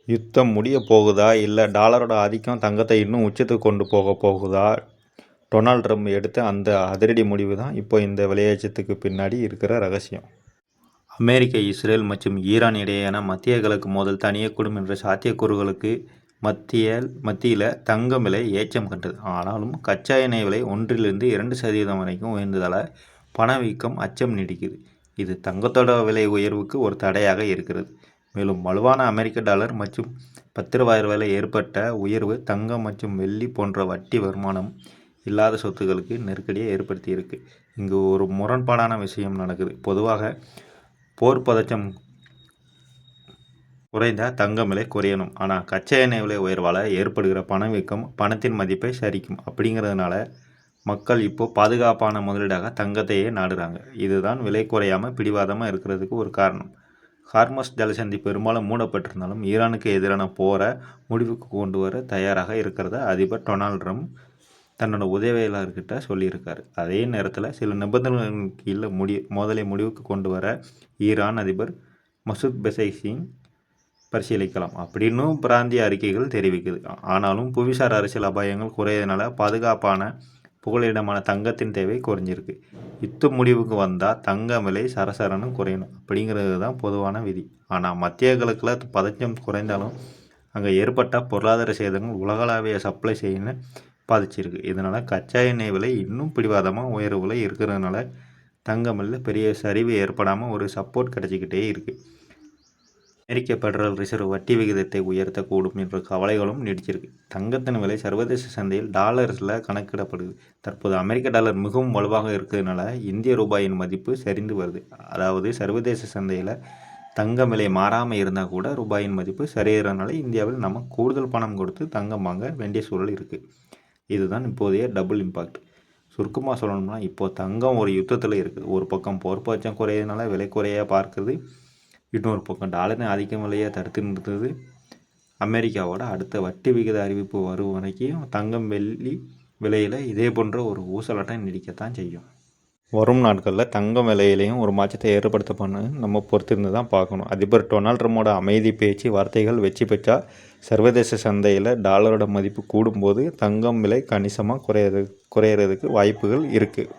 யுத்தம் முடிய போகுதா, இல்லை டாலரோட ஆதிக்கம் தங்கத்தை இன்னும் உச்சத்துக்கு கொண்டு போகுதா? டொனால்ட் ட்ரம்ப் எடுத்த அந்த அதிரடி முடிவு தான் இப்போ இந்த விலையேற்றத்துக்கு பின்னாடி இருக்கிற ரகசியம். அமெரிக்கா, இஸ்ரேல் மற்றும் ஈரான் இடையேயான மத்திய கிழக்கு மோதல் தணியக்கூடும் என்ற சாத்தியக்கூறுகளுக்கு மத்தியில் தங்கம் விலை ஏற்றம் கண்டது. ஆனாலும் கச்சா எண்ணெய் விலை 1% 2% வரைக்கும் உயர்ந்ததால் பணவீக்கம் அச்சம் நீடிக்குது. இது தங்கத்தோட விலை உயர்வுக்கு ஒரு தடையாக இருக்கிறது. மேலும் வலுவான அமெரிக்க டாலர் மற்றும் பத்திரவாயில் ஏற்பட்ட உயர்வு தங்கம் மற்றும் வெள்ளி போன்ற வட்டி வருமானம் இல்லாத சொத்துக்களுக்கு நெருக்கடியை ஏற்படுத்தியிருக்கு. இங்கு ஒரு முரண்பாடான விஷயம் நடக்குது. பொதுவாக போர் பதற்றம் குறைந்த தங்கம் விலை குறையணும். ஆனால் கச்சா எண்ணெய் விலை உயர்வால் ஏற்படுகிற பணவீக்கம் பணத்தின் மதிப்பை சரிக்கும். அப்படிங்கிறதுனால மக்கள் இப்போ பாதுகாப்பான முதலீடாக தங்கத்தையே நாடுறாங்க. இதுதான் விலை குறையாமல் பிடிவாதமாக இருக்கிறதுக்கு ஒரு காரணம். ஹார்மஸ் ஜலசந்தி பெரும்பாலும் மூடப்பட்டிருந்தாலும் ஈரானுக்கு எதிரான போரை முடிவுக்கு கொண்டு வர தயாராக இருக்கிறத அதிபர் டொனால்ட் ட்ரம்ப் தன்னோட உதவியாளர்கிட்ட சொல்லியிருக்காரு. அதே நேரத்தில் சில நிபந்தனைகளின் கீழே மோதலை முடிவுக்கு கொண்டு வர ஈரான் அதிபர் மசூத் பெசைஷின் பரிசீலிக்கலாம் அப்படின்னு பிராந்திய அறிக்கைகள் தெரிவிக்குது. ஆனாலும் புவிசார் அரசியல் அபாயங்கள் குறையதுனால பாதுகாப்பான புகலிடமான தங்கத்தின் தேவை குறைஞ்சிருக்கு. யுத்த முடிவுக்கு வந்தால் தங்க விலை சரசரன்னு குறையணும் அப்படிங்கிறது தான் பொதுவான விதி. ஆனால் மத்திய கிழக்கில் பதற்றம் குறைந்தாலும் அங்கே ஏற்பட்ட பொருளாதார சேதங்கள் உலகளாவிய சப்ளை செயினை பாதிச்சிருக்கு. இதனால் கச்சா எண்ணெய் விலை இன்னும் பிடிவாதமாக உயர்வுல இருக்கிறதுனால தங்கம் விலை பெரிய சரிவு ஏற்படாமல் ஒரு சப்போர்ட் கிடைச்சிக்கிட்டே இருக்குது. அமெரிக்க பெடரல் ரிசர்வ் வட்டி விகிதத்தை உயர்த்தக்கூடும் என்ற கவலைகளும் நீடிச்சிருக்கு. தங்கத்தின் விலை சர்வதேச சந்தையில் டாலர்ஸில் கணக்கிடப்படுது. தற்போது அமெரிக்க டாலர் மிகவும் வலுவாக இருக்கிறதுனால இந்திய ரூபாயின் மதிப்பு சரிந்து வருது. அதாவது சர்வதேச சந்தையில் தங்கம் விலை மாறாமல் இருந்தால் கூட ரூபாயின் மதிப்பு சரிகிறதுனால இந்தியாவில் நம்ம கூடுதல் பணம் கொடுத்து தங்கம் வாங்க வேண்டிய சூழல் இருக்குது. இதுதான் இப்போதைய டபுள் இம்பாக்ட். சுருக்கமாக சொல்லணும்னா இப்போது தங்கம் ஒரு யுத்தத்தில் இருக்குது. ஒரு பக்கம் போர் பதற்றம் குறையதுனால விலை குறைய பார்க்குறது, இன்னொரு பக்கம் டாலரின் ஆதிக்கம் விலையை தடுத்து நிறுத்துறது. அமெரிக்காவோட அடுத்த வட்டி விகித அறிவிப்பு வரும் வரைக்கும் தங்கம் வெள்ளி விலையில் இதே போன்ற ஒரு ஊசலாட்டம் நீடிக்கத்தான் செய்யும். வரும் நாட்களில் தங்கம் விலையிலையும் ஒரு மாற்றத்தை ஏற்படுத்தப்பண்ணு நம்ம பொறுத்திருந்து தான் பார்க்கணும். அதிபர் டொனால்ட் ட்ரம்போட அமைதி பேச்சு வார்த்தைகள் வெற்றி பெற்றால் சர்வதேச சந்தையில் டாலரோட மதிப்பு கூடும்போது தங்கம் விலை கணிசமாக குறையிறதுக்கு வாய்ப்புகள் இருக்குது.